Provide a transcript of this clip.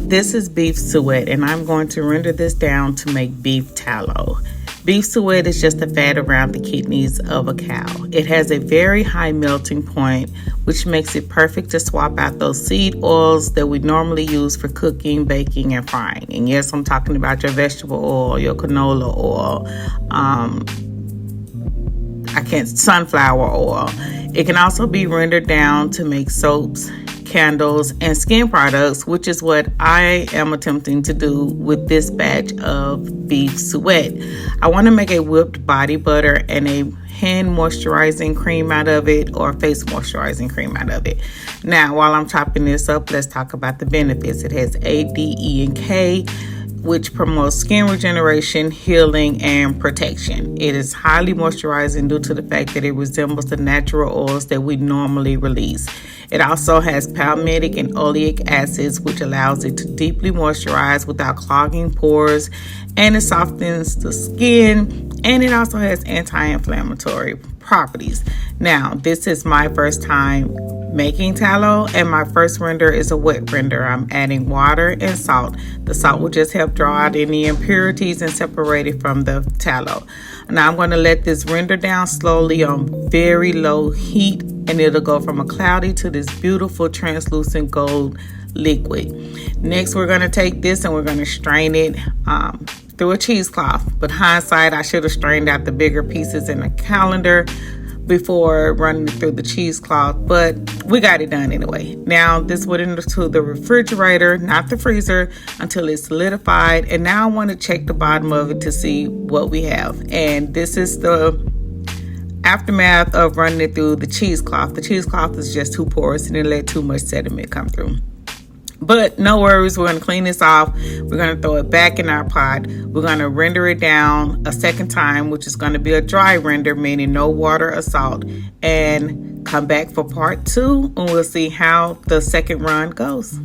This is beef suet, and I'm going to render this down to make beef tallow. Beef suet is just the fat around the kidneys of a cow. It has a very high melting point, which makes it perfect to swap out those seed oils that we normally use for cooking, baking, and frying. And yes, I'm talking about your vegetable oil, your canola oil, sunflower oil. It can also be rendered down to make soaps, candles, and skin products, which is what I am attempting to do with this batch of beef suet. I want to make a whipped body butter and a hand moisturizing cream out of it, or face moisturizing cream out of it. Now, while I'm chopping this up, let's talk about the benefits. It has A, D, E, and K, which promotes skin regeneration, healing, and protection. It is highly moisturizing due to the fact that it resembles the natural oils that we normally release. It also has palmitic and oleic acids, which allows it to deeply moisturize without clogging pores, and it softens the skin, and it also has anti-inflammatory properties. Now, this is my first time making tallow, and my first render is a wet render. I'm adding water and salt. The salt will just help draw out any impurities and separate it from the tallow. Now I'm going to let this render down slowly on very low heat, and it'll go from a cloudy to this beautiful translucent gold liquid. Next, we're going to take this and we're going to strain it through a cheesecloth. But hindsight, I should have strained out the bigger pieces in a colander before running it through the cheesecloth, but we got it done anyway. Now this went into the refrigerator, not the freezer, until it's solidified, and now I want to check the bottom of it to see what we have. And this is the aftermath of running it through the cheesecloth. The cheesecloth is just too porous and it let too much sediment come through. But no worries, we're going to clean this off. We're going to throw it back in our pot. We're going to render it down a second time, which is going to be a dry render, meaning no water or salt, and come back for part 2, and we'll see how the second run goes.